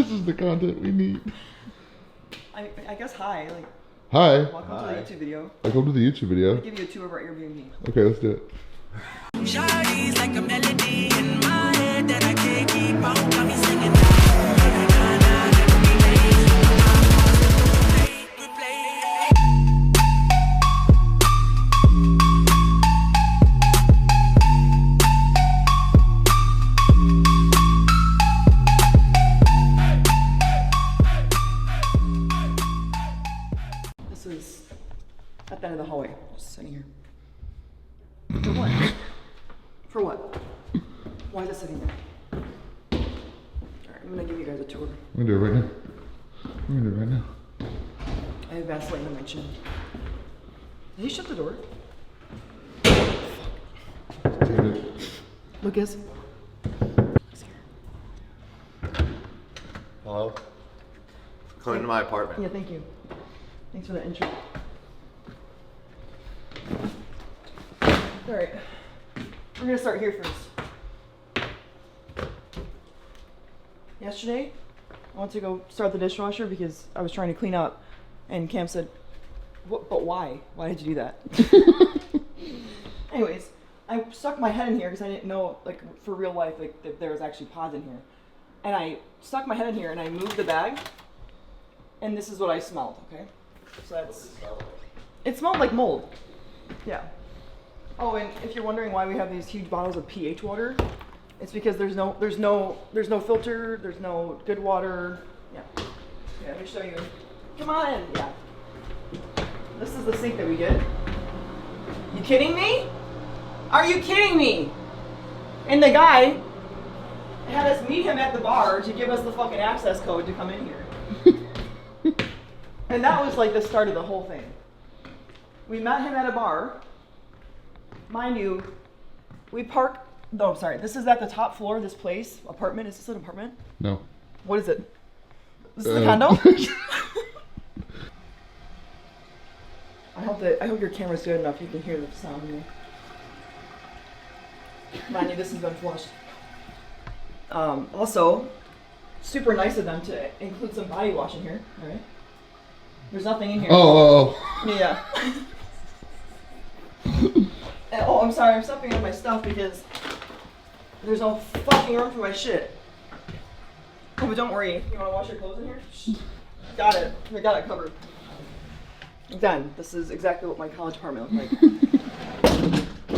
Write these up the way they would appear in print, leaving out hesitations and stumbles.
This is the content we need. I guess hi. Like, hi. Welcome to the YouTube video. Welcome to the YouTube video. I'll give you a tour of our Airbnb. Okay, let's do it. Shawty's like a melody in my head that I can't keep on. Got me singing. This is at the end of the hallway, just sitting here. For what? For what? Why is it sitting there? Alright, I'm gonna give you guys a tour. I'm gonna do it right now. I'm gonna do it right now. I have Vaseline on my chin. Did he shut the door? Dude. Lucas. Hello? Come into my apartment. Yeah, thank you. Thanks for the intro. Alright. We're gonna start here first. Yesterday, I went to go start the dishwasher because I was trying to clean up, and Cam said, but why? Why did you do that? Anyways, I stuck my head in here because I didn't know, like, for real life, like, that there was actually pods in here. And I stuck my head in here and I moved the bag, and this is what I smelled, okay? So that's... It smelled like mold. Yeah. Oh, and if you're wondering why we have these huge bottles of pH water, it's because there's no filter, there's no good water. Yeah. Yeah, let me show you. Come on. Yeah. This is the sink that we get. You kidding me? Are you kidding me? And the guy had us meet him at the bar to give us the fucking access code to come in here. And that was like the start of the whole thing. We met him at a bar. Mind you, we park, no, sorry, this is at the top floor of this place, apartment. Is this an apartment? No. What is it? This is a condo? I hope your camera's good enough you can hear the sound of me. Mind you, this has been flushed. Also, super nice of them to include some body wash in here, alright? There's nothing in here. Oh. Yeah. And, oh, I'm sorry, I'm stepping on my stuff because there's no fucking room for my shit. Oh, but don't worry. You want to wash your clothes in here? Got it. We got it covered. Done. This is exactly what my college apartment looked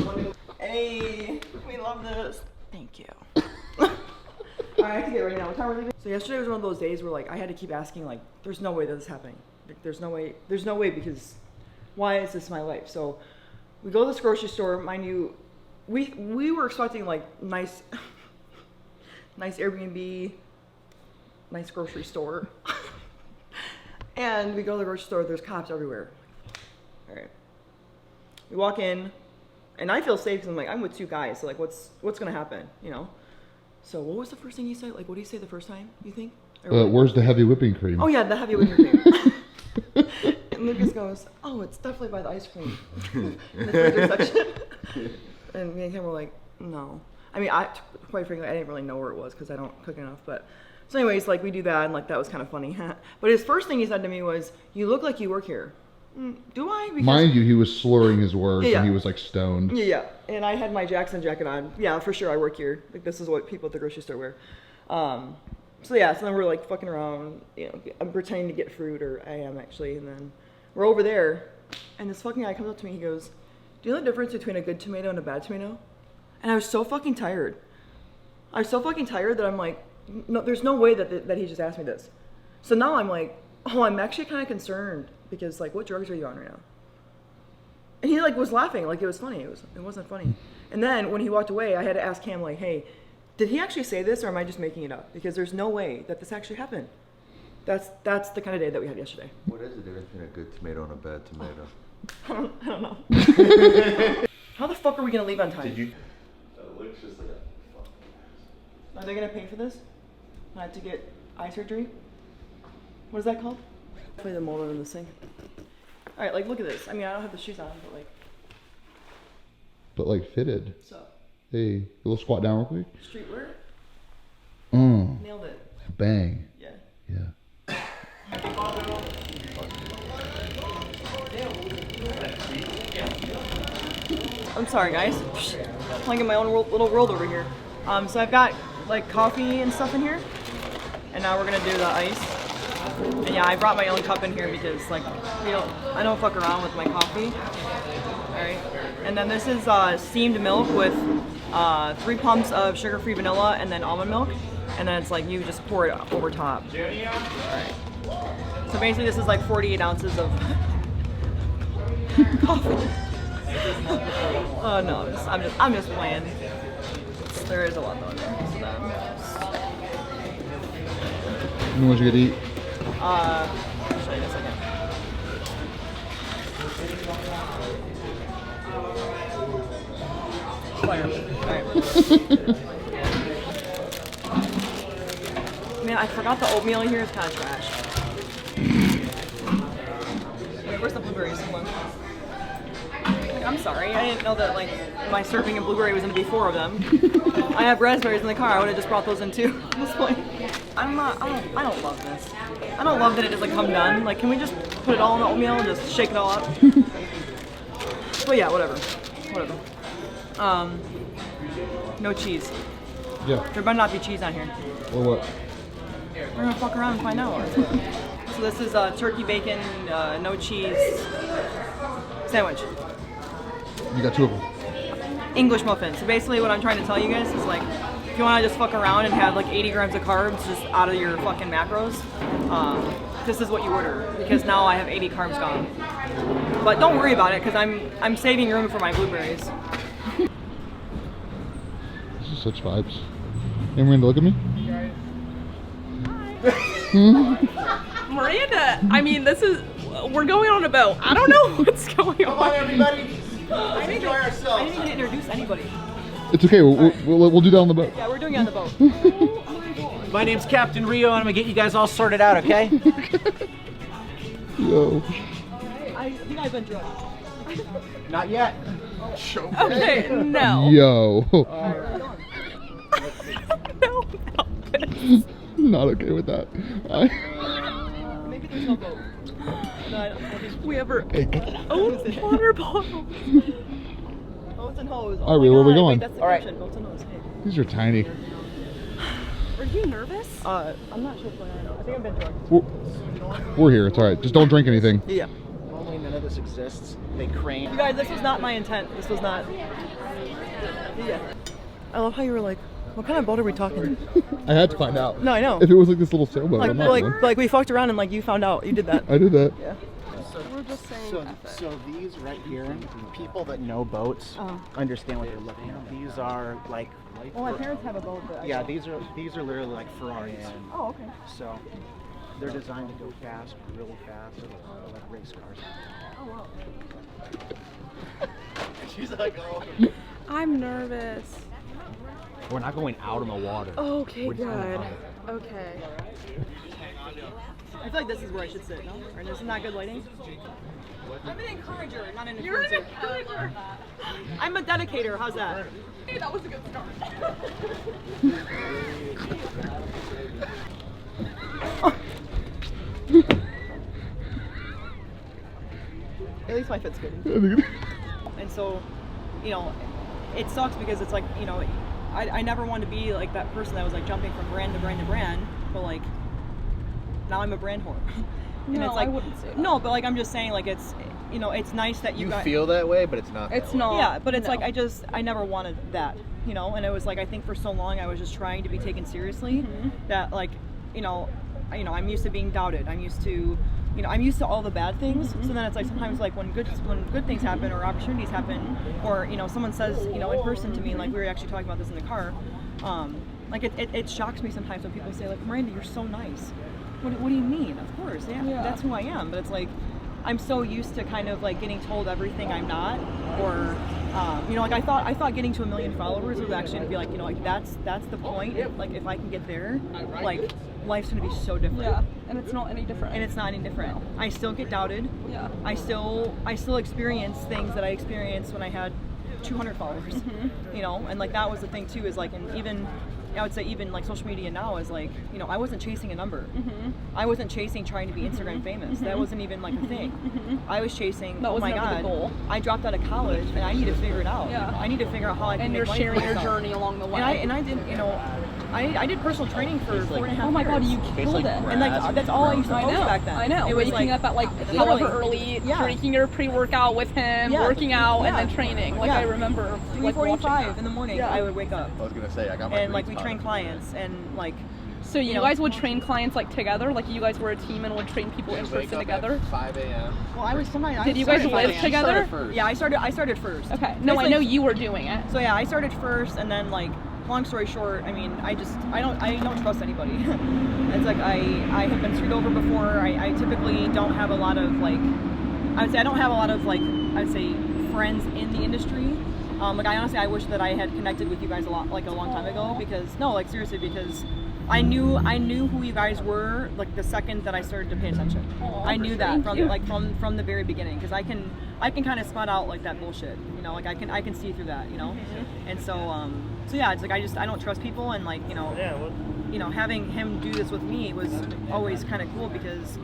like. Hey, we love this. Thank you. I have to get ready now. What time are we leaving? So yesterday was one of those days where, like, I had to keep asking, like, there's no way that this is happening. Like, there's no way because why is this my life? So we go to this grocery store. Mind you, we were expecting, like, nice Airbnb, nice grocery store. And we go to the grocery store, there's cops everywhere. All right. We walk in, and I feel safe because I'm with two guys, so, like, what's gonna happen, you know? So what was the first thing you said? Like, what did you say the first time, you think? Where's the heavy whipping cream? Oh yeah, the heavy whipping cream. And Lucas goes, oh, it's definitely by the ice cream. In the freezer section. And me and Kim were like, no. I mean, quite frankly, I didn't really know where it was because I don't cook enough, but... So anyways, like, we do that, and, like, that was kind of funny. But his first thing he said to me was, you look like you work here. Do I? Because... Mind you, he was slurring his words, Yeah. and he was, like, stoned. Yeah. And I had my Jackson jacket on. Yeah, for sure, I work here. Like, this is what people at the grocery store wear. So yeah, so then we're, like, fucking around, you know, I'm pretending to get fruit, or I am actually, and then we're over there, and this fucking guy comes up to me, he goes, do you know the difference between a good tomato and a bad tomato? And I was so fucking tired. I was so fucking tired that I'm like, no, there's no way that he just asked me this. So now I'm like, oh, I'm actually kind of concerned because, like, what drugs are you on right now? And he, like, was laughing like it was funny. It wasn't funny. And then when he walked away, I had to ask Cam, like, hey, did he actually say this or am I just making it up? Because there's no way that this actually happened. That's the kind of day that we had yesterday. What is the difference between a good tomato and a bad tomato? I don't know. How the fuck are we gonna leave on time? Did you? That looks just like a fucking ass. Are they gonna pay for this? I had to get eye surgery. What is that called? Play the mold in the sink. All right, like, look at this. I mean, I don't have the shoes on, but like fitted. So. Hey, a little squat down real quick. Streetwear. Mm. Nailed it. Bang. Yeah. Yeah. I'm sorry, guys. Playing in my own little world over here. So I've got like coffee and stuff in here, and now we're gonna do the ice. And yeah, I brought my own cup in here because like I don't fuck around with my coffee. All right. And then this is steamed milk with 3 pumps of sugar-free vanilla and then almond milk, and then it's like you just pour it over top. All right. So basically, this is like 48 ounces of coffee. Oh no, I'm just playing. There is a lot though in there. So then, You know what you could eat? I'll show you in a second. Fire. Alright. Man, I forgot the oatmeal in here is kind of trash. Wait, where's the blueberries? Hold on. I'm sorry, I didn't know that like my serving of blueberry was gonna be 4 of them. I have raspberries in the car. I would have just brought those in too. At this point, I don't love this. I don't love that it doesn't come done. Like, can we just put it all in the oatmeal and just shake it all up? But yeah, whatever. No cheese. Yeah. There better not be cheese on here. Or what? We're gonna fuck around and find out. So this is turkey bacon, no cheese sandwich. You got 2 of them. English muffin. So basically what I'm trying to tell you guys is like, if you want to just fuck around and have like 80 grams of carbs just out of your fucking macros, this is what you order, because now I have 80 carbs gone. But don't worry about it, because I'm saving room for my blueberries. This is such vibes. Hey, Miranda, look at me. Miranda, I mean, we're going on a boat. I don't know what's going on. Come on, everybody. Let's enjoy I ourselves. didn't even introduce anybody. It's okay. We'll do that on the boat. Yeah, we're doing it on the boat. My name's Captain Rio, and I'm gonna get you guys all sorted out, okay? Yo. I think I've been drunk. Not yet. Okay, no. Yo. No. Not okay with that. Maybe there's no boat. No, I think We have our Hey, get it out. own water bottle. boats and hose. All right, where are we going? Wait, that's the All right. caption, boats and hose. Hey. These are tiny. Are you nervous? I'm not sure what's going on. I think I've been drunk. We're here. It's all right. Just don't drink anything. Yeah. Normally none of this exists. They crane. You guys, this was not my intent. This was not. Yeah. I love how you were like, what kind of boat are we talking? I had to find out. No, I know. If it was like this little sailboat, I'm not one. Like we fucked around and like you found out. You did that. I did that. Yeah. We're just saying So, F it. so these right here, people that know boats understand what they're looking at. These are like, Well, my parents have a boat, but yeah, these are literally like Ferraris. Oh, okay. So they're designed to go fast, really fast, like race cars. Oh, wow. She's like, oh. I'm nervous. We're not going out on the water. Okay, good. Okay. I feel like this is where I should sit, no? Or this is not good lighting? I'm an encourager, not an influencer. You're an encourager. I'm a dedicator, how's that? Hey, that was a good start. At least my fit's good. And so, you know, it sucks because it's like, you know, I never want to be like that person that was like jumping from brand to brand to brand, but like, now I'm a brand whore. And No, it's like, I wouldn't say that. No, but like I'm just saying, like it's, you know, it's nice that you got. feel that way, but it's not. It's that way. not. Yeah, but it's no. like I never wanted that, you know, and it was like I think for so long I was just trying to be taken seriously that like, you know, I'm used to being doubted. I'm used to, you know, I'm used to all the bad things. So then it's like sometimes like when good things happen or opportunities happen, or you know someone says, you know, in person to me, like we were actually talking about this in the car, like it shocks me sometimes when people say like, Miranda, you're so nice. What do you mean? Of course, yeah, that's who I am. But it's like I'm so used to kind of like getting told everything I'm not, or you know, like I thought getting to 1 million followers was actually to be like, you know, like that's the point. Like if I can get there, like life's gonna be so different. Yeah, and it's not any different. And it's not any different. I still get doubted. Yeah. I still experience things that I experienced when I had 200 followers. You know, and like that was the thing too, is like, and even I would say even like social media now is like, you know, I wasn't chasing a number. I wasn't chasing trying to be Instagram famous. That wasn't even like a thing. I was chasing, That oh was my never the God, goal. I dropped out of college and I need to figure it out. Yeah. I need to figure out how I can And make you're life sharing for your myself. journey along the way. And I did, you know, I did personal training for 4.5 years. Oh my God, you killed it. And like that's all I used to I post know. back then. I know. It was Waking like up at like literally- however early, Yeah. drinking your pre-workout with him, Yeah. working out, and Yeah. then training. Like Yeah. I remember like watching 3:45 that. in the morning. Yeah. I would wake up I was gonna say I got my and like we reads train on. clients and like. So you know- guys would train clients like together? Like you guys were a team and would train people in Wake person up together? at 5 a.m. Well, I was sometimes. Did you guys live together? Yeah, I started first. Okay. No, I Basically- know you were doing it. So yeah, I started first, and then like, long story short, I mean, I don't trust anybody. It's like I have been screwed over before. I typically don't have a lot of like, I would say I don't have a lot of like, I'd say friends in the industry. Like I wish that I had connected with you guys a long time ago, because no, like seriously, because I knew who you guys were like the second that I started to pay attention. I knew that from the very beginning, because I can kind of spot out like that bullshit, you know, like I can see through that, you know. And so yeah, it's like I don't trust people, and like, you know, having him do this with me was always kind of cool, because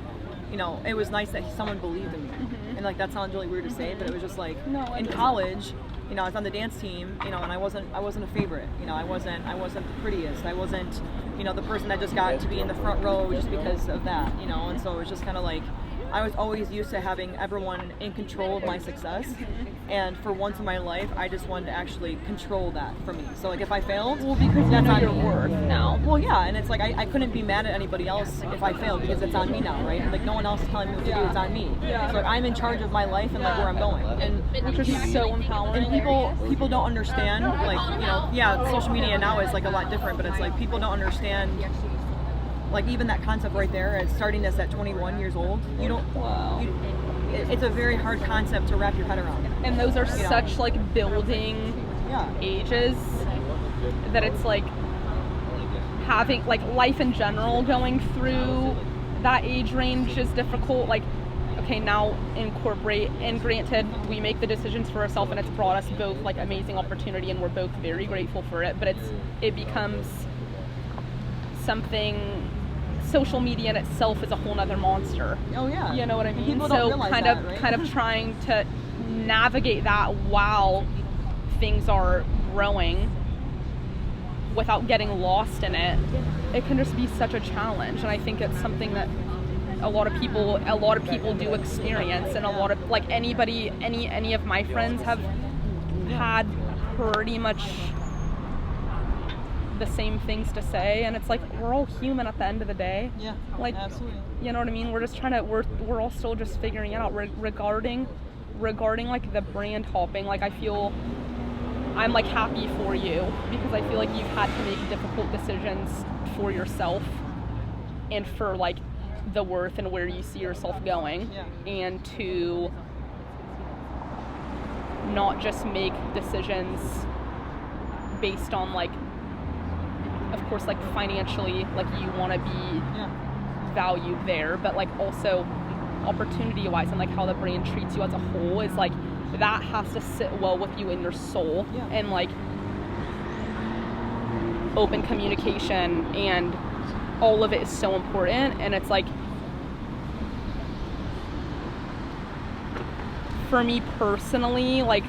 you know, it was nice that someone believed in me. And like that sounds really weird to say, but it was just like in college, you know, I was on the dance team, you know, and I wasn't a favorite, you know, I wasn't the prettiest, I wasn't, you know, the person that just got to be in the front row just because of that, you know. And so it was just kind of like, I was always used to having everyone in control of my success, and for once in my life, I just wanted to actually control that for me. So like if I failed, well, because that's on your me. worth now. Well, yeah, and it's like I couldn't be mad at anybody else if I failed, because it's on me now, right? Like no one else is telling me what to do, it's on me. So like, I'm in charge of my life and like where I'm going. And Which is so empowering. and people don't understand, like, you know, yeah, social media now is like a lot different, but it's like people don't understand, like even that concept right there, as starting this at 21 years old, you don't, it's a very hard concept to wrap your head around. And those are such like building Yeah. ages that it's like having like life in general going through that age range is difficult. Like, okay, now incorporate, and granted, we make the decisions for ourselves, and it's brought us both like amazing opportunity, and we're both very grateful for it, but it becomes something. Social media in itself is a whole nother monster. Oh yeah. You know what I mean? People don't So realize kind that, of right? kind of trying to navigate that while things are growing without getting lost in it. It can just be such a challenge, and I think it's something that a lot of people do experience, and a lot of like any of my friends have had pretty much the same things to say, and it's like we're all human at the end of the day. Yeah, like absolutely. You know what I mean? We're just trying to we're all still just figuring it out regarding like the brand hopping. Like I feel I'm like happy for you, because I feel like you've had to make difficult decisions for yourself and for like the worth and where you see yourself going, and to not just make decisions based on like, of course, like financially, like you want to be valued there, but like also opportunity wise, and like how the brand treats you as a whole is like, that has to sit well with you in your soul. And like open communication and all of it is so important. And it's like, for me personally, like,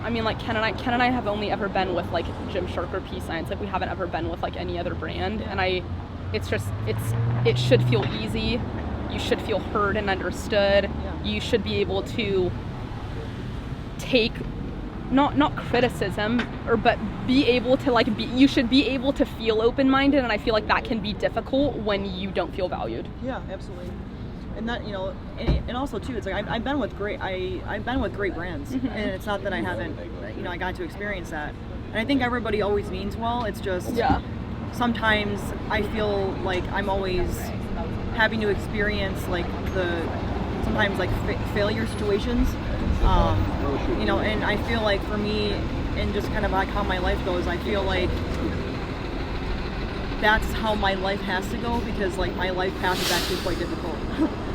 I mean, like Ken and I have only ever been with like Gymshark or Peace Science. Like we haven't ever been with like any other brand. And it should feel easy. You should feel heard and understood. You should be able to take not criticism, but be able to like you should be able to feel open-minded, and I feel like that can be difficult when you don't feel valued. Yeah, absolutely. And that, you know, and also too, it's like I've been with great brands, and it's not that I haven't, you know, I got to experience that. And I think everybody always means well. It's just sometimes I feel like I'm always having to experience like sometimes like failure situations, you know. And I feel like for me, and just kind of like how my life goes, I feel like that's how my life has to go, because like my life path is actually quite difficult.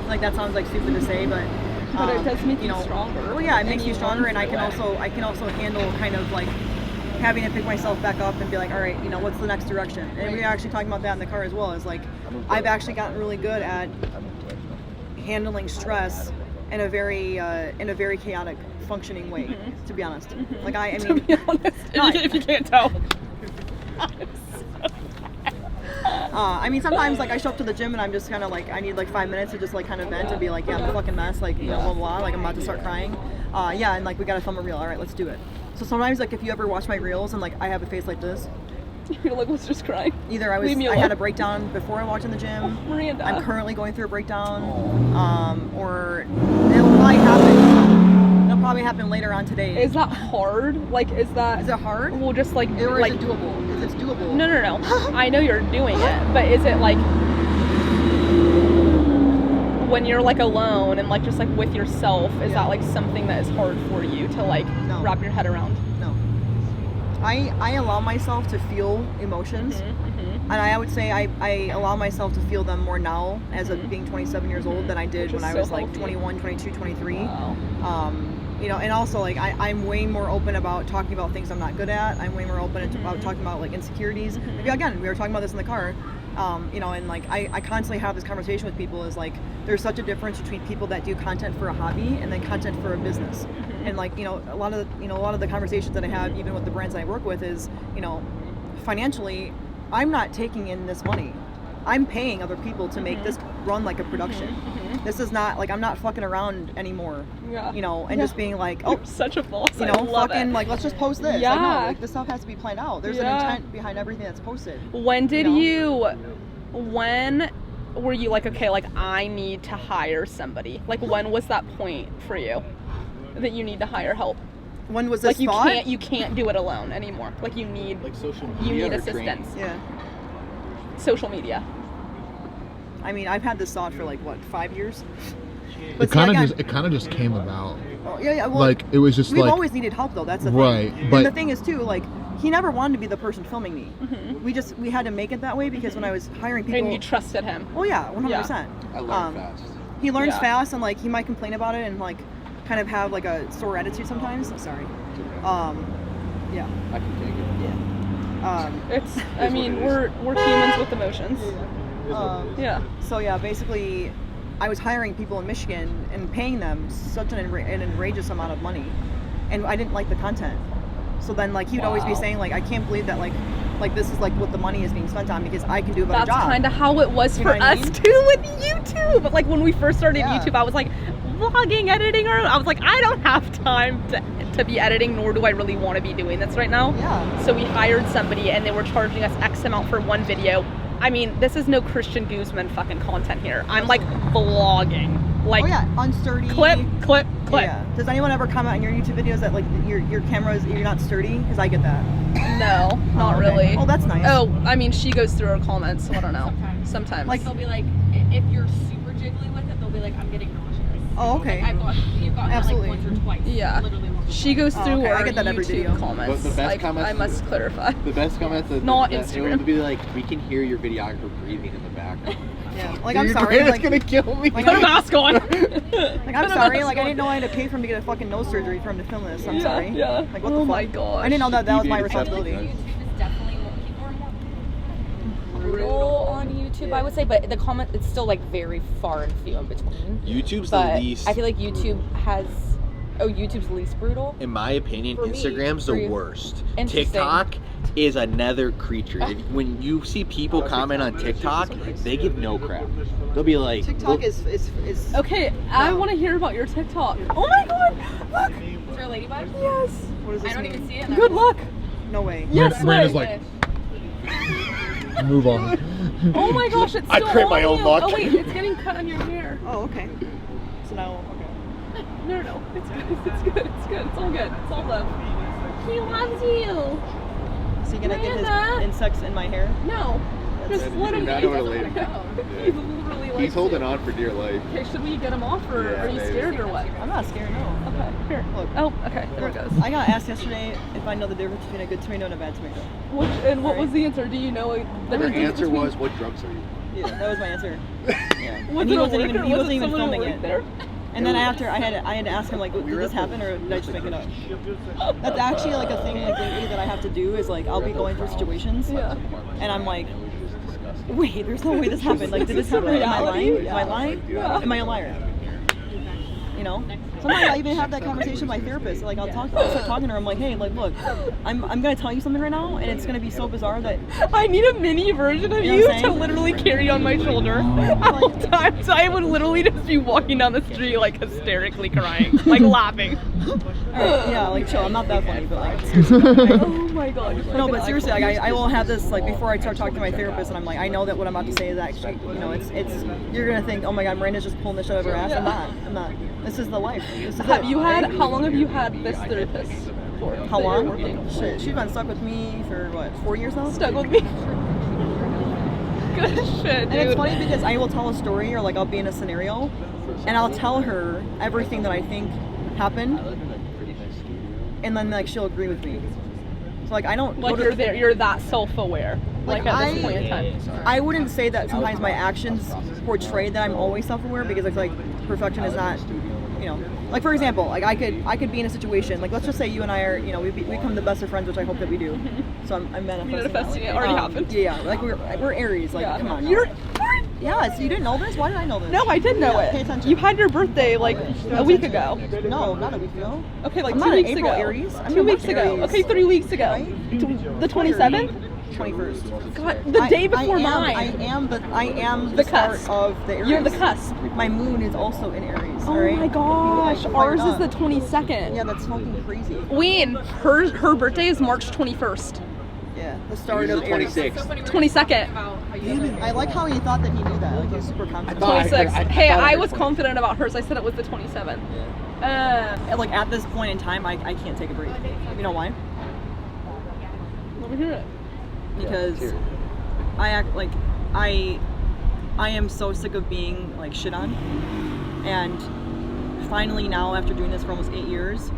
Like that sounds like stupid to say, but But it does make you know, stronger. Well, yeah, it And makes you you stronger, learn and I through can also handle kind of like having to pick myself back up and be like, all right, you know, what's the next direction? And we were actually talking about that in the car as well. Is like, I've actually gotten really good at handling stress in a very chaotic functioning way. To be honest, like I mean, To be honest, No, if you can't tell. I mean, sometimes like I show up to the gym and I'm just kind of like I need like 5 minutes to just like kind of vent and be like, yeah, I'm a fucking mess, like you know, blah blah, like I'm about to start crying. Yeah, and like we gotta film a reel. All right, let's do it. So sometimes like if you ever watch my reels and like I have a face like this, You're like, let's just cry. either I Leave me had alone. a breakdown before I walked in the gym. Miranda. I'm currently going through a breakdown, or it'll probably happen later on today. Is that hard? Like, is that? Is it hard? Well, just like, Or like is it doable? Because it's doable. No. I know you're doing it, but is it like when you're like alone and like just like with yourself? Is that like something that is hard for you to like No. wrap your head around? No. I allow myself to feel emotions, and I would say I allow myself to feel them more now as of being 27 years old than I did Which when is I was so like healthy. 21, 22, 23. Wow. You know, and also like I'm way more open about talking about things I'm not good at. I'm way more open about talking about like insecurities. Maybe again, we were talking about this in the car. You know, and like I constantly have this conversation with people is like there's such a difference between people that do content for a hobby and then content for a business. And like, you know, a lot of the conversations that I have even with the brands that I work with is, you know, financially I'm not taking in this money. I'm paying other people to make this run like a production. This is not like I'm not fucking around anymore. Yeah. You know, and just being like, oh, You're such a boss. you I know, love fucking it. like let's just post this. Yeah. Like, no, like this stuff has to be planned out. There's an Yeah. intent behind everything that's posted. When did know? when were you like, okay, like I need to hire somebody? Like when was that point for you that you need to hire help? When was this Like thought? you can't do it alone anymore. Like you need Like social you media need or training? assistance. Yeah. Social media. I mean, I've had this thought for like what, 5 years? It see, kind like, of just came about. Oh, yeah. Well, Like it was just we've like always needed help though. That's the Right, thing. but- And the thing is too, like he never wanted to be the person filming me. We had to make it that way because when I was hiring people. And you trusted him. Oh yeah, 100%. I learned fast. He learns Yeah. fast and like he might complain about it and like kind of have like a sore attitude sometimes. Sorry. Yeah. I can take it. It's I mean, we're humans with emotions. Yeah. So yeah, basically, I was hiring people in Michigan and paying them such an outrageous amount of money, and I didn't like the content. So then, like, he would always be Wow. saying, like, I can't believe that, like this is like what the money is being spent on because I can do a better That's job. kind of how it was You for know what I us mean? too with YouTube. Like when we first started Yeah. YouTube, I was like vlogging, editing, or I was like, I don't have time to be editing, nor do I really want to be doing this right now. Yeah. So we hired somebody, and they were charging us X amount for one video. I mean, this is no Christian Guzman fucking content here. I'm like vlogging, like Oh yeah, unsturdy. clip. Yeah. Does anyone ever comment on your YouTube videos that like your cameras you're not sturdy? Because I get that. No, not Oh, okay. really. Oh, that's nice. Oh, I mean, she goes through her comments, so I don't know. Sometimes. Like- They'll be like, if you're super jiggly with it, they'll be like, I'm getting nauseous. Oh, okay. Like, you've gotten Absolutely. that like once or twice. Yeah. Literally once or She twice. goes through okay, I her get that every YouTube video. comments. The best like, comments- I must clarify. The best comments that Not that Instagram. it would be like, we can hear your videographer breathing in the background. Yeah. Like I'm Your sorry. brand's Like, gonna kill me. like, Put a mask on. like I'm Put a sorry. mask Like I on. didn't know I had to pay for him to get a fucking nose surgery for him to film this. I'm Yeah, sorry. yeah. Like what Oh the fuck? my gosh. I didn't know that was my You need to test responsibility. it. YouTube is definitely more, people are more brutal on YouTube, I would say, but the comment, it's still like very far and few in between. YouTube's But the least. I feel like YouTube's least brutal. In my opinion, For me, Instagram's for the you. worst. Interesting. TikTok is another creature. When you see people comment on TikTok, they give no crap. They'll be like, TikTok "Look, Okay, is I want to hear about your TikTok. Oh my god, look. Is there a ladybug? Yes. what does this I don't mean? even see it. Good luck. No way. Yes, Miranda's wait. like, move on. Oh my gosh, it's I still create my on own you. luck. Oh wait, it's getting cut on your hair. Oh, okay. So now, okay. No, it's good. It's good. It's good. It's all good. It's all love. He loves you. Is he gonna get Miranda. his insects in my hair? No, just That let is him not be. what a lady- He's Yeah. literally like. He's holding on for dear life. Okay, should we get him off, or Yeah, are you maybe. scared, or what? I'm not scared. No. Okay, here. Look. Oh, okay. There it goes. I got asked yesterday if I know the difference between a good tomato and a bad tomato. And what was the answer? Do you know the Her difference answer between- was, what drugs are you? Yeah, that was my answer. Yeah. Was And he it a wasn't worker? even he Was wasn't it even someone who filming worked it. there? And then after I had to ask him like, did this happen or did I just make it up? That's actually like a thing like lately that I have to do is like I'll be going through situations and I'm like, wait, there's no way this happened. Like, did this happen? Am I lying? Am I lying? Am I a liar? You know? Sometimes I even have that conversation with my therapist. Like I'll start talking to her. I'm like, hey, like look, I'm gonna tell you something right now, and it's gonna be so bizarre that I need a mini version of you to literally carry on my shoulder at all times. I would literally just be walking down the street like hysterically crying, like laughing. Yeah, like chill. I'm not that funny, but like seriously. Oh my god. No, but seriously, like I will have this like before I start talking to my therapist, and I'm like, I know that what I'm about to say is actually, you know, it's you're gonna think, oh my god, Miranda's just pulling this shit out of her ass. I'm not. This is the life. This is How long have you had this therapist for? How long? Shit, she's been stuck with me for what, 4 years now? Stuck with me. Good shit, dude. And it's funny because I will tell a story or like I'll be in a scenario, and I'll tell her everything that I think happened, and then like she'll agree with me. So like I don't like you're that self-aware. Like at this point in time. I wouldn't say that sometimes my actions portray that I'm always self-aware because it's like perfection is not, you know, like for example, like I could be in a situation, like let's just say you and I are, you know, we become the best of friends, which I hope that we do. So I'm manifesting it. Already happened. Yeah, like we're Aries, like come on. Yeah, so you didn't know this? Why did I know this? No, I did know it. Pay attention. You had your birthday like a week ago. No, not a week ago. Okay, like I'm 2 not weeks an ago. April Aries. I'm 2 weeks ago. Aries. Okay, 3 weeks ago. Right? The 27th? 21st. God, the day before I mine. am the start cusp of the Aries. You're the cusp. My moon is also in Aries. Oh right? my gosh, ours is the 22nd. Yeah, that's fucking crazy. Wayne, her birthday is March 21st. Yeah, the start of Aries. 22nd. I like how he thought that he knew that. Like he was super confident. 26. Hey, I was confident about hers. I said it was the 27th. Like at this point in time, I can't take a break. You know why? Let me hear it. Because I act like I am so sick of being like shit on, and finally now after doing this for almost 8 years,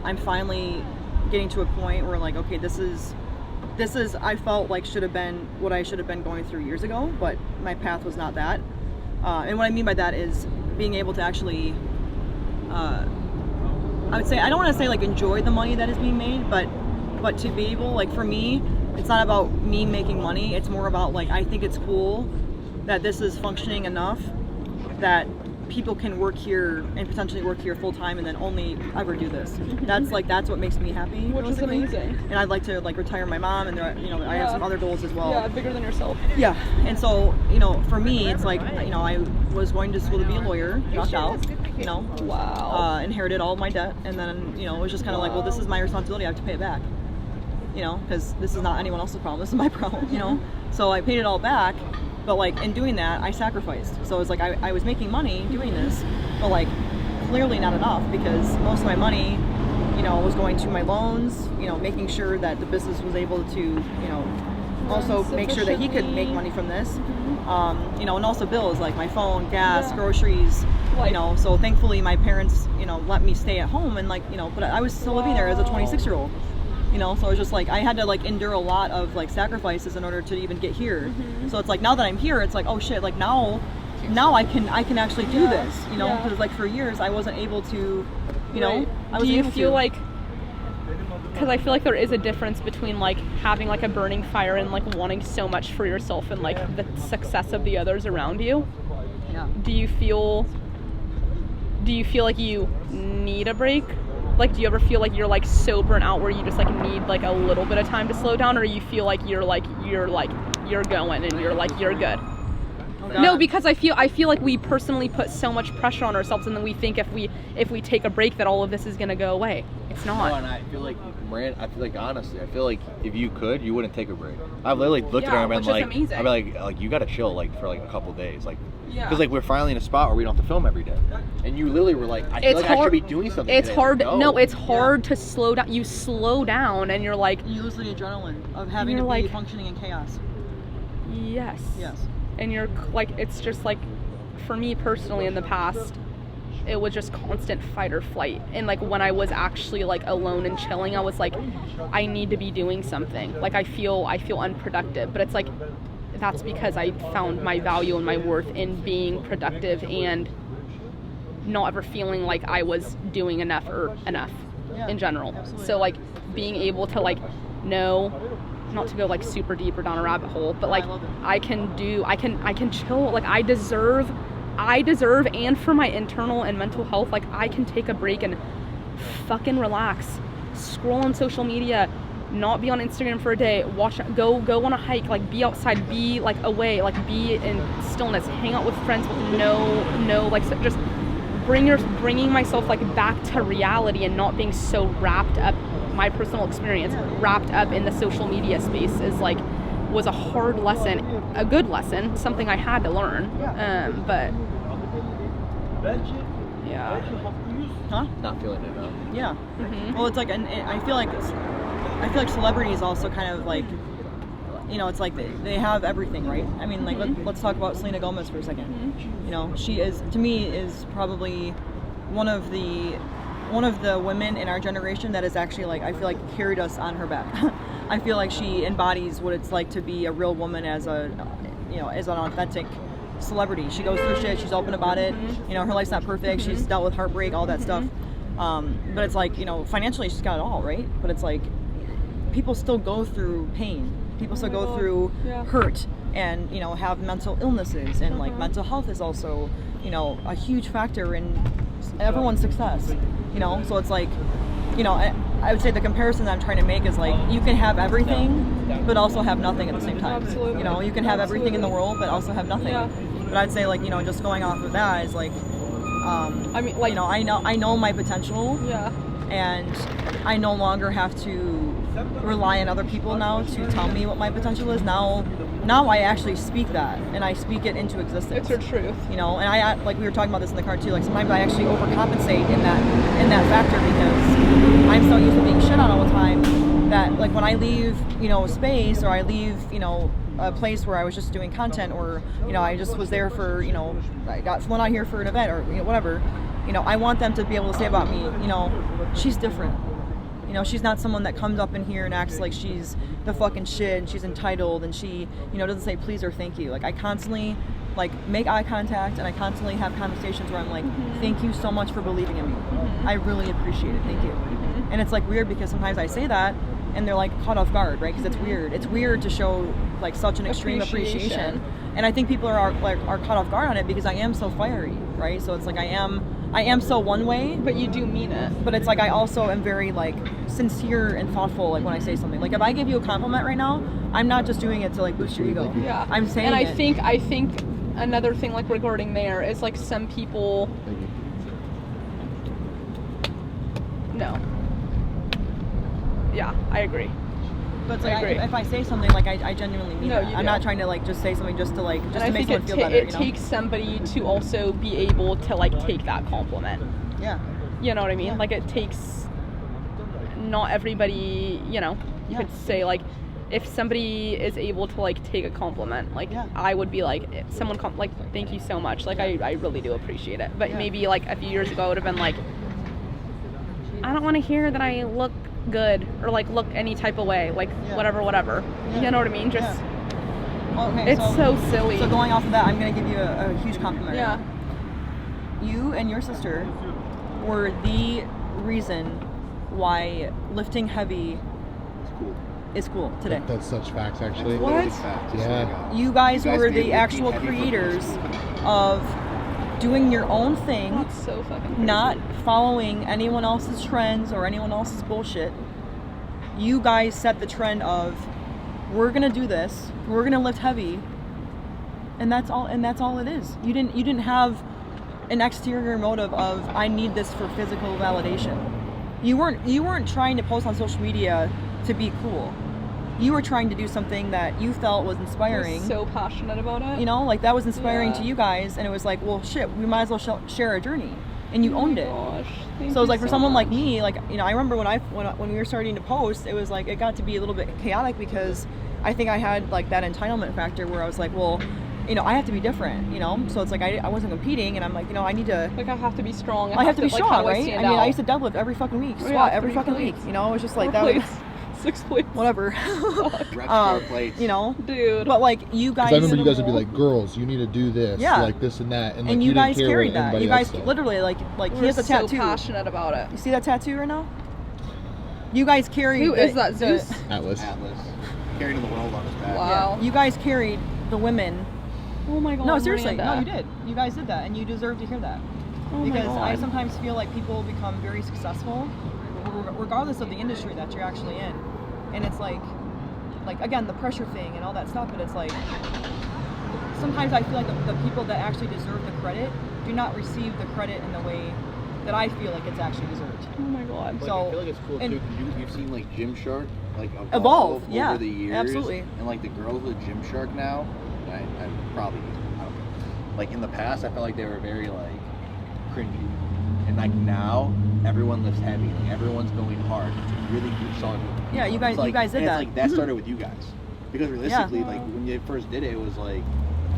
I'm finally getting to a point where like, okay, this is I felt like should have been what I should have been going through years ago, but my path was not that. And what I mean by that is being able to actually, I would say, I don't want to say like enjoy the money that is being made, but to be able, like for me, it's not about me making money. It's more about like, I think it's cool that this is functioning enough that people can work here and potentially work here full time and then only ever do this. That's what makes me happy. Which is amazing. And I'd like to like retire my mom, and there, you know, I have some other goals as well. Yeah, bigger than yourself. Yeah, and so, you know, for me, it's like, you know, I was going to school to be a lawyer, dropped out, you know. Wow. Inherited all of my debt, and then, you know, it was just kind of like, well, this is my responsibility, I have to pay it back. You know, because this is not anyone else's problem, this is my problem, you know. So I paid it all back, but like in doing that, I sacrificed. So it was like I was making money doing this, but like clearly not enough because most of my money, you know, was going to my loans, you know, making sure that the business was able to, you know, also make sure that he could make money from this. You know, and also bills like my phone, gas, groceries, you know. So thankfully my parents, you know, let me stay at home and like, you know, but I was still living there as a 26-year-old. You know, so it was just like I had to like endure a lot of like sacrifices in order to even get here. So it's like now that I'm here, it's like, oh shit, like now I can actually do this, you know, because like for years I wasn't able to, you know. I was Do you feel like, because I feel like there is a difference between like having like a burning fire and like wanting so much for yourself and like the success of the others around you? Yeah. Do you feel like you need a break? Like, do you ever feel like you're like so burnt out where you just like need like a little bit of time to slow down, or you feel like you're going and you're good? No, because I feel like we personally put so much pressure on ourselves, and then we think if we take a break that all of this is gonna go away. It's not. No, and I feel like, honestly, I feel like if you could, you wouldn't take a break. I've literally looked at her and been like, I'd be like, you gotta chill like for like a couple days, like, because like we're finally in a spot where we don't have to film every day, and you literally were like, I feel like I should be doing something. It's today. hard. Like, no. No, it's hard to slow down. You slow down, and you're like, you lose the adrenaline of having to be functioning in chaos. Yes. Yes. And you're like, it's just like, for me personally in the past, it was just constant fight or flight. And like when I was actually like alone and chilling, I was like, I need to be doing something. Like I feel unproductive, but it's like, that's because I found my value and my worth in being productive and not ever feeling like I was doing enough in general. Absolutely. So like being able to like know, not to go like super deep or down a rabbit hole, but like I can chill. Like I deserve, and for my internal and mental health, like I can take a break and fucking relax, scroll on social media, not be on Instagram for a day, go on a hike, like be outside, be like away, like be in stillness, hang out with friends with no like just bringing myself like back to reality and not being so wrapped up, my personal experience, wrapped up in the social media space was a hard lesson, a good lesson, something I had to learn. But yeah. Huh? Not feeling it now. Yeah. Mm-hmm. Well, it's like, and I feel like celebrities also kind of like, you know, it's like they have everything, right? I mean, like let's talk about Selena Gomez for a second. Mm-hmm. You know, she is, to me, is probably one of the women in our generation that is actually like, I feel like carried us on her back. I feel like she embodies what it's like to be a real woman as an authentic celebrity. She goes through shit, she's open about it, you know, her life's not perfect, she's dealt with heartbreak, all that stuff. But it's like, you know, financially she's got it all, right? But it's like, people still go through pain. People still go through hurt and, you know, have mental illnesses, and like mental health is also, you know, a huge factor in everyone's success, you know? So it's like, you know, I would say the comparison I'm trying to make is like, you can have everything, but also have nothing at the same time. Absolutely. You know, you can have everything in the world, but also have nothing. Yeah. But I'd say, like, you know, just going off of that is like, I mean, like, you know, I know my potential. Yeah. And I no longer have to rely on other people now to tell me what my potential is. Now I actually speak that, and I speak it into existence. It's your truth. You know, and I, like we were talking about this in the car too, like sometimes I actually overcompensate in that factor, because I'm so used to being shit on all the time that, like, when I leave, you know, a space, or I leave, you know, a place where I was just doing content, or, you know, I just was there for, you know, I got flown out here for an event, or, you know, whatever, you know, I want them to be able to say about me, you know, she's different. You know, she's not someone that comes up in here and acts like she's the fucking shit and she's entitled, and she, you know, doesn't say please or thank you. Like, I constantly, like, make eye contact, and I constantly have conversations where I'm like, thank you so much for believing in me. I really appreciate it. Thank you. And it's like weird, because sometimes I say that and they're like caught off guard, right? Because it's weird. It's weird to show like such an extreme appreciation. And I think people are caught off guard on it because I am so fiery, right? So it's like I am so one way, But you do mean it. but it's like I also am very like sincere and thoughtful, like when I say something. Like if I give you a compliment right now, I'm not just doing it to like boost your ego. Yeah. I'm saying and it. I think another thing like regarding there is like some people. No. Yeah, I agree. But it's I like agree. if I say something, like I genuinely mean No, it. you I'm do. not trying to like just say something just to like just And to I make think someone feel better. it You know? takes somebody to also be able to like take that compliment. Yeah. You know what I mean? Yeah. Like it takes, not everybody, you know, you Yeah. could say like, if somebody is able to like take a compliment, like Yeah. I would be like, if someone like, thank you so much. Like I really do appreciate it. But Yeah. maybe like a few years ago I would have been like, I don't want to hear that I look good or like look any type of way, like Yeah. whatever. Yeah. You know what I mean? Just, Yeah. Well, okay, it's so silly. So going off of that, I'm gonna give you a huge compliment. Yeah. You and your sister were the reason why lifting heavy is cool today. That's such facts, actually. What? Yeah. You guys You guys were made the lifting actual heavy for creators of doing your own thing, That's so fucking crazy. not following anyone else's trends or anyone else's bullshit. You guys set the trend of, we're gonna do this, we're gonna lift heavy, and that's all it is. You didn't have an exterior motive of, I need this for physical validation. You weren't trying to post on social media to be cool. You were trying to do something that you felt was inspiring. I'm so passionate about it. You know, like that was inspiring Yeah. to you guys, and it was like, well, shit, we might as well share a journey, and you owned it. Gosh, thank So it's you like for someone like much. me, like, you know, I remember when we were starting to post, it was like it got to be a little bit chaotic because I think I had like that entitlement factor where I was like, well, you know, I have to be different, you know. So it's like I wasn't competing, and I'm like, you know, I need to. Like I have to be strong. I have to be like, strong, how do right? stand I mean, out? I used to deadlift every fucking week, Oh, squat yeah, every 3 fucking plates. week. You know, it was just like 4 that. Was, plates. 6 plates. whatever. Rep star plates. You know, Dude. but like you guys. Because I remember you guys would be like, girls, you need to do this, Yeah. like this and that, and like and you didn't guys care what carried that. anybody You guys else said. literally like he We're has a so tattoo. passionate about it. You see that tattoo right now? You guys carried. Who is that, Zeus? Atlas. Atlas. Carrying the world on his back. Wow. You guys carried the women. Oh my god. No, seriously. Miranda. No, you did. You guys did that, and you deserve to hear that. Oh my Because I God. sometimes feel like people become very successful, regardless of the industry that you're actually in, and it's like again the pressure thing and all that stuff. But it's like sometimes I feel like the people that actually deserve the credit do not receive the credit in the way that I feel like it's actually deserved. Oh my god. Like, So- I feel like it's cool and- too because you've seen like Gymshark like Evolve, over yeah, the years. absolutely. And like the girls with Gymshark now, I probably I don't know. Like in the past, I felt like they were very like cringy, and like now everyone lifts heavy. Like everyone's going hard. It's really solid. Yeah, you guys- It's like, you guys did and that. It's like that started with you guys. Because realistically, like when you first did it, it was like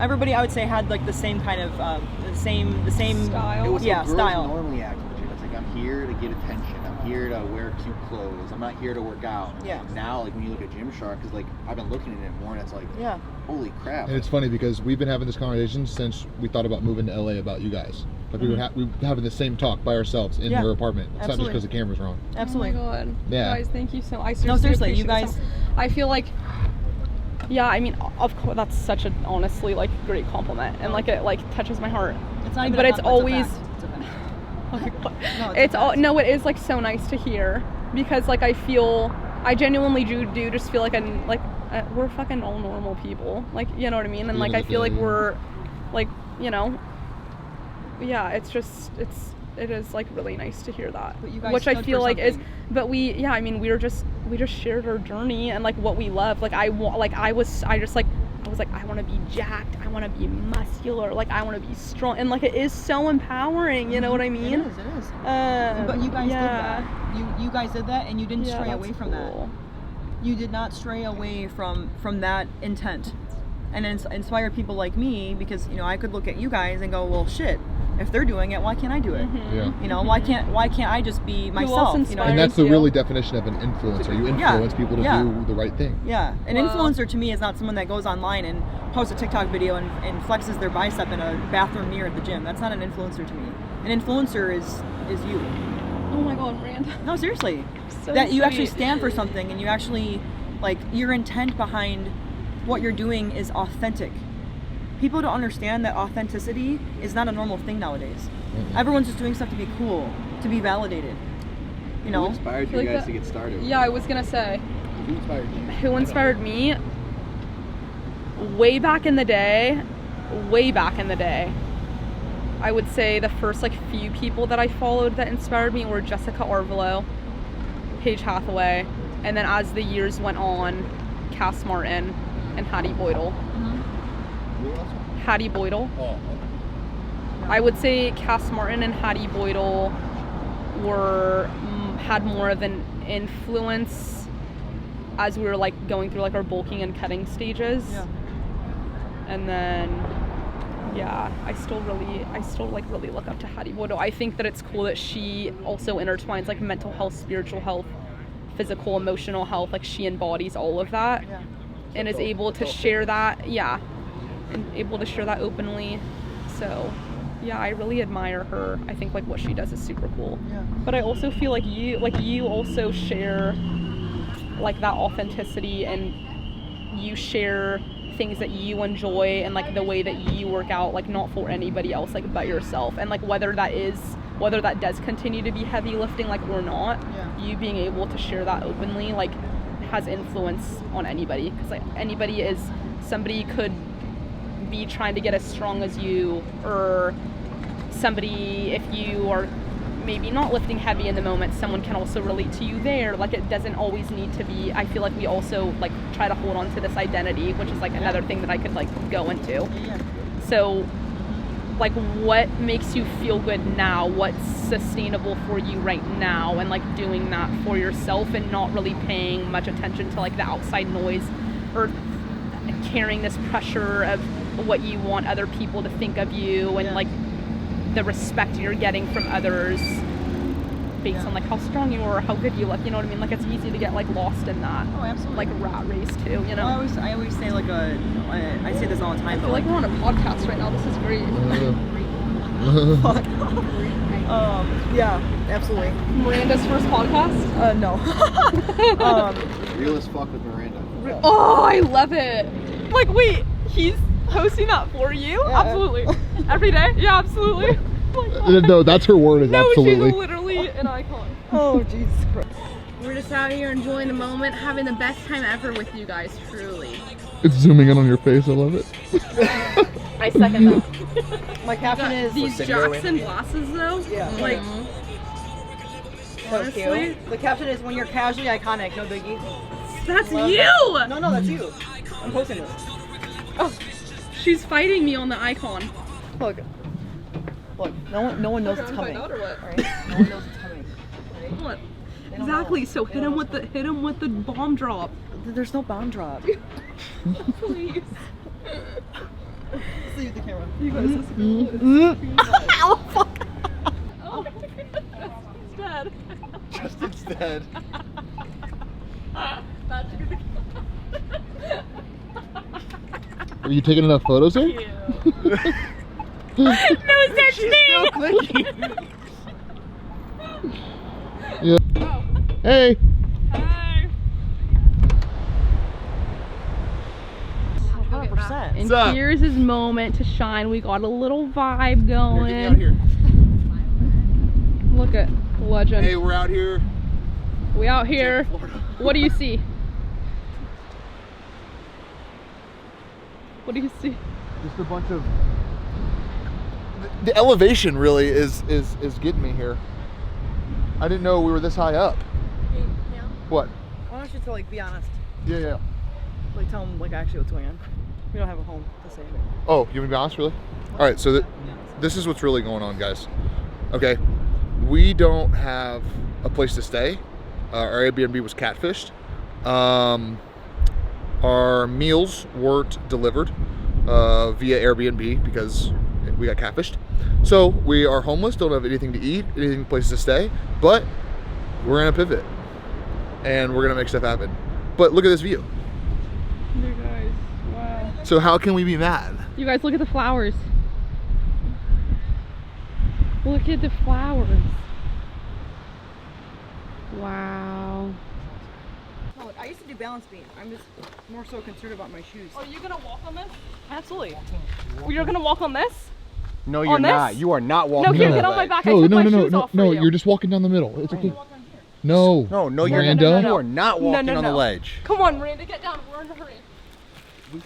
Everybody, I would say, had like the same kind of the same Style. it was yeah, how girls style. normally act in the gym. It's like I'm here to get attention. I'm here to wear cute clothes. I'm not here to work out. Yeah. Now, like when you look at Gymshark, because like I've been looking at it more, and it's like, Yeah. holy crap. And it's funny because we've been having this conversation since we thought about moving to LA about you guys. Like we were having the same talk by ourselves in Yeah, your apartment. It's absolutely. not just because the camera's wrong. Absolutely. Oh my god. Yeah. Guys, thank you so much. No, seriously, you appreciate it guys- so- I feel like, yeah, I mean, of course, that's such a honestly like great compliment, and like it like touches my heart. It's not even But a it's compliment, always, it's a fact. oh my God. No, it's a all fact. no, it is like so nice to hear because like I genuinely do just feel like we're fucking all normal people, like you know what I mean, and like I feel like we're like you know, yeah, it is like really nice to hear that, But you guys which I stood feel for like is, something. but we just shared our journey and like what we love. Like I was like I want to be jacked, I want to be muscular, like I want to be strong, and like it is so empowering, you know what I mean? It is. But you guys did that. You guys did that, and you didn't stray away from that. You did not stray away from that intent, and inspired people like me, because you know I could look at you guys and go, well, shit. If they're doing it, why can't I do it? Yeah. You know, why can't I just be myself? You know, And that's the you. really definition of an influencer. You influence people to yeah. do the right thing. Yeah, an Wow. influencer to me is not someone that goes online and posts a TikTok video and flexes their bicep in a bathroom mirror at the gym. That's not an influencer to me. An influencer is you. Oh my god, Miranda. No, seriously. So That you actually sweet. stand for something, and you actually, like, your intent behind what you're doing is authentic. People don't understand that authenticity is not a normal thing nowadays. Everyone's just doing stuff to be cool, to be validated. You know? Who inspired you Like guys that- to get started? Yeah, I was gonna say, Who inspired you? who inspired me? Way back in the day, I would say the first like few people that I followed that inspired me were Jessica Arvelo, Paige Hathaway, and then as the years went on, Cass Martin and Hattie Boydell. Hattie Boydell. Oh, I would say Cass Martin and Hattie Boydell had more of an influence as we were like going through like our bulking and cutting stages. Yeah. And then yeah, I still really look up to Hattie Boydell. I think that it's cool that she also intertwines like mental health, spiritual health, physical, emotional health. Like she embodies all of that, Yeah. and is able to share that. Yeah, and able to share that openly. So yeah, I really admire her. I think like what she does is super cool. Yeah. But I also feel like you also share like that authenticity, and you share things that you enjoy and like the way that you work out, like not for anybody else, like but yourself. And like whether that does continue to be heavy lifting, like or not, Yeah. you being able to share that openly like has influence on anybody, because like somebody could be trying to get as strong as you, or somebody, if you are maybe not lifting heavy in the moment, someone can also relate to you there. Like it doesn't always need to be, I feel like we also like try to hold on to this identity, which is like another thing that I could like go into. Yeah. So like what makes you feel good now, what's sustainable for you right now, and like doing that for yourself and not really paying much attention to like the outside noise or carrying this pressure of what you want other people to think of you, and like the respect you're getting from others. based on like how strong you are or how good you look. You know what I mean? Like it's easy to get like lost in that. Oh, absolutely. Like rat race too. You know. I always say like I say this all the time. I feel like we're on a podcast right now. This is great. Yeah, absolutely. Miranda's first podcast? No. Real as fuck with Miranda. Oh, I love it. Like, wait, he's hosting that for you? Yeah. Absolutely. Every day? Yeah, absolutely. No, that's her word. Is No, absolutely. she's literally an icon. Oh, Jesus Christ. We're just out here enjoying the moment, having the best time ever with you guys, truly. It's zooming in on your face. I love it. I second that. My caption is These Jackson glasses, though. Yeah. Like, so honestly, cute. The caption is when you're casually iconic, no biggie. that's Love you! that. No, that's you. I'm posting this. Oh, she's fighting me on the icon. Look, no one knows it's coming. Out or what? Right? No one knows it's coming. Right? What? They don't Exactly. know. So They hit don't him know with the bomb drop. There's no bomb drop. Please. See the camera. You guys, this is Oh fuck! Oh, he's dead. Justin's dead. That's good. Are you taking enough photos here? No such thing. Clicking. Yeah. Oh. Hey. Hi. 100%. And What's up? here's his moment to shine. We got a little vibe going. Get me out here. Look at legend. Hey, we're out here. We out here. What do you see? What do you see? Just a bunch of. The elevation really is getting me here. I didn't know we were this high up. Hey, Cam, What? why don't you like be honest? Yeah. Like tell them like actually what's going on. We don't have a home to say. Oh, you want me to be honest, really? All right, so this is what's really going on, guys. Okay, we don't have a place to stay. Our Airbnb was catfished. Our meals weren't delivered via Airbnb because we got catfished. So we are homeless, don't have anything to eat, anything places to stay, but we're in a pivot and we're gonna make stuff happen. But look at this view. You guys, wow. So how can we be mad? You guys, look at the flowers. Look at the flowers. Wow. Oh, look, I used to do balance beam. I'm just more so concerned about my shoes. Are you gonna walk on this? Absolutely. You're gonna walk on this? No, you're On this? not. You are not No, walking here, on get that on my ledge. back. No, I took no, my no, shoes off for no, you. you're just walking down the middle. It's okay. No. No, you're Miranda. You are not walking no, on the no. ledge. Come on, Miranda, get down. We're in a hurry.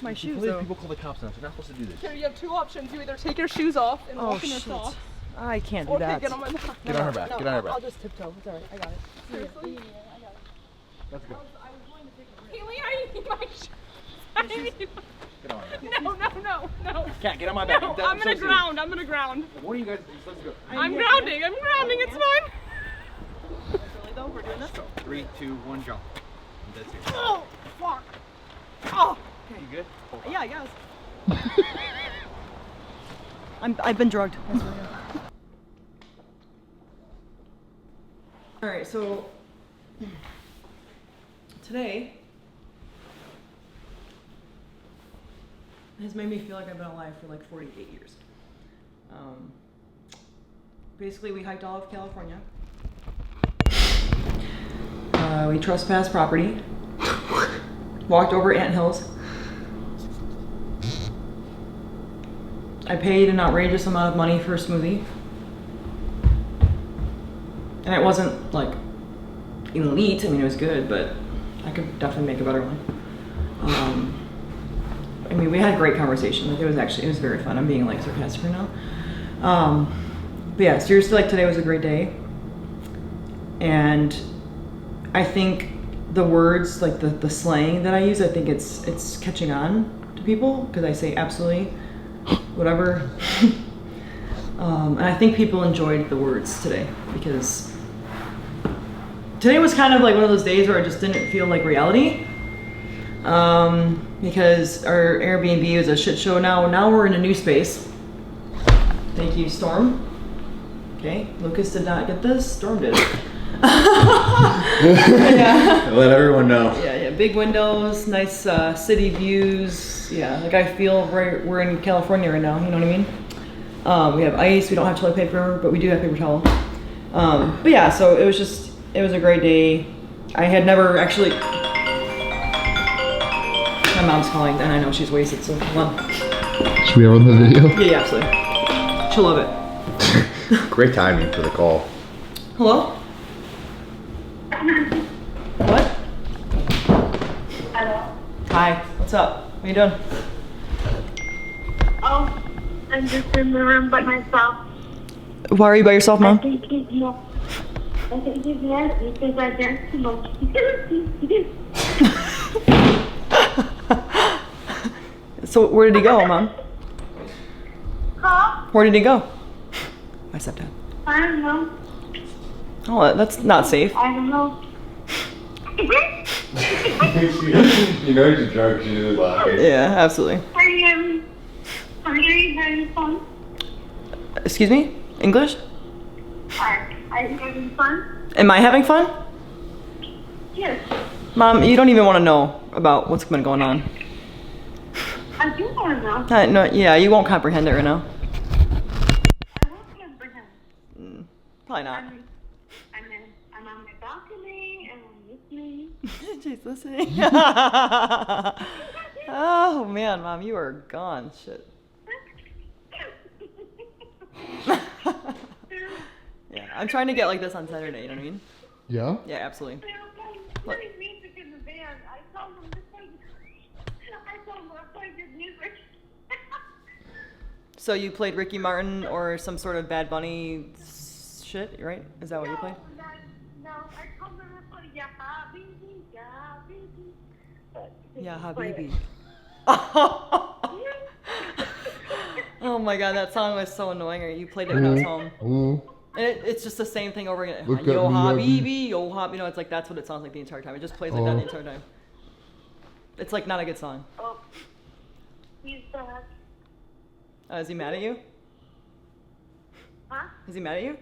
My shoes though. People call the cops on us. You're not supposed to do this. Here, you have two options. You either take your shoes off and Oh walk in your shit. socks, I can't do or that. get on my back. Get on her back. No, Get on her I'll back. just tiptoe. It's alright. I got it. Seriously? Let's go. Kaylee, I need my shoes. I need Get on her back. No. Cat, get on my back. No, That- I'm gonna so serious. ground. I'm gonna ground. What are you guys? Let's go. I'm grounding. It's fine. Really though, we're doing this. 3, 2, 1, jump. That's it. Oh, fuck. Oh. You good? Yeah, I guess. I've been drugged. That's what I am. All right, so today has made me feel like I've been alive for like 48 years. Basically, we hiked all of California. We trespassed property. Walked over anthills. I paid an outrageous amount of money for a smoothie. And it wasn't like elite, I mean it was good, but I could definitely make a better one. I mean we had a great conversation, like it was very fun. I'm being like sarcastic right now. But yeah, seriously, like today was a great day. And I think the words, like the slang that I use, I think it's catching on to people because I say absolutely, whatever. And I think people enjoyed the words today because today was kind of like one of those days where it just didn't feel like reality. Because our Airbnb was a shit show now. Now we're in a new space. Thank you, Storm. Okay, Lucas did not get this. Storm did. Yeah. Let everyone know. Yeah, big windows, nice city views. Yeah, like I feel we're in California right now. You know what I mean? We have ice. We don't have toilet paper, but we do have paper towel. But yeah, so it was a great day. I had never actually. My mom's calling, and I know she's wasted. So come on. Should we run the video? Yeah, absolutely. She'll love it. Great timing for the call. Hello? What? Hello. Hi. What's up? What are you doing? Oh, I'm just in the room by myself. Why are you by yourself, I Mom? think he's mad because I drank too much. So where did he go, Mom? Huh? Where did he go? My stepdad. I don't know. Oh, that's not safe. I don't know. You know you're drunk, she's just laughing. Yeah, absolutely. Are you having fun? Excuse me? English? Are you having fun? Am I having fun? Yes. Mom, you don't even want to know about what's been going on. I do want to know. No, yeah, you won't comprehend it right now. I won't comprehend. Probably not. I'm on my balcony and I'm listening. She's listening. Oh man, Mom, you are gone. Shit. Yeah, I'm trying to get like this on Saturday. You know what I mean? Yeah. Yeah, absolutely. What? Music in the band. I told them to play good music. So you played Ricky Martin or some sort of Bad Bunny shit, right? Is that what you played? No, I told them to play Ya Habibi, Ya Habibi. But they Yeah, didn't play Habibi. it. Oh my god, that song was so annoying. You played it when I was home. And it's just the same thing over again. Look Yo at me, Habibi, yo Habibi. You know, it's like that's what it sounds like the entire time. It just plays like that the entire time. It's like not a good song. Oh, he's back. Is he mad at you? Huh? Is he mad at you?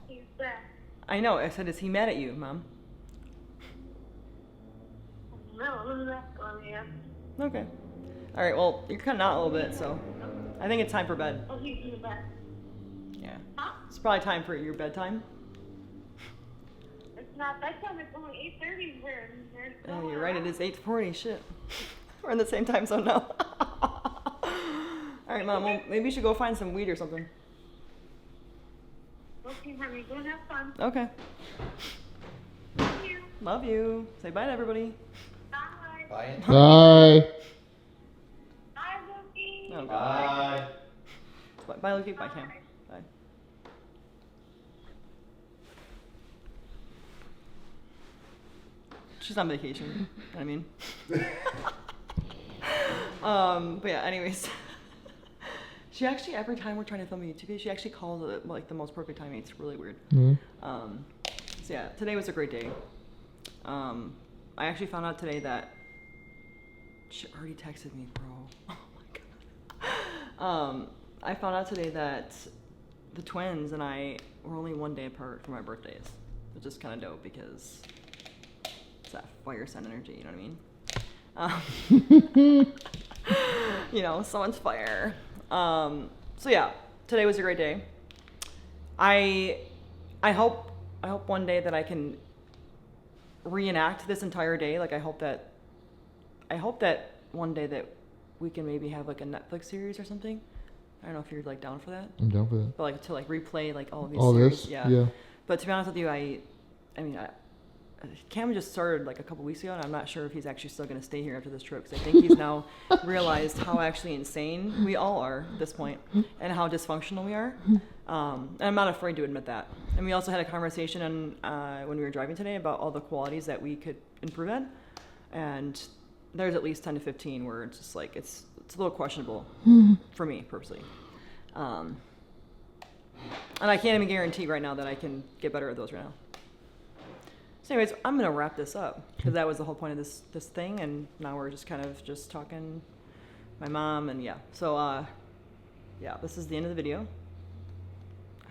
He's back. I know. I said, is he mad at you, Mom? No, that's on here. Okay. All right. Well, you're kind of not a little bit, so I think it's time for bed. Oh, he's in the back. Yeah. Huh? It's probably time for your bedtime. It's not bedtime. It's only 8:30 here. Oh, you're right. It is 8:40. Shit. We're in the same time zone now. All right, Mom. Well, maybe you should go find some weed or something. Okay, honey. Go and have fun. Okay. Love you. Love you. Say bye to everybody. Bye. Bye. Bye. Bye, Loki. Oh, God. Bye. Bye, Lucky. Bye, Cam. Bye. She's on vacation. You know what I mean? But yeah, anyways. She actually, every time we're trying to film a YouTube video, she actually calls it like the most perfect timing. It's really weird. So yeah, today was a great day. I actually found out today that she already texted me, bro. Oh my god. I found out today that the twins and I were only one day apart for my birthdays, which is kind of dope because it's that fire sign energy. You know what I mean? You know, someone's fire. So yeah, today was a great day. I hope one day that I can reenact this entire day. Like I hope that one day that we can maybe have like a Netflix series or something. I don't know if you're like down for that. I'm down for that. But like to like replay like all of these All series. this? Yeah. Yeah. But to be honest with you, I mean, Cam just started like a couple weeks ago, and I'm not sure if he's actually still going to stay here after this trip because I think he's now realized how actually insane we all are at this point and how dysfunctional we are. And I'm not afraid to admit that. And we also had a conversation when we were driving today about all the qualities that we could improve at, and there's at least 10 to 15 where it's just like it's a little questionable for me personally. And I can't even guarantee right now that I can get better at those right now. So anyways, I'm going to wrap this up because that was the whole point of this thing, and now we're just kind of just talking my mom and yeah. So yeah, this is the end of the video.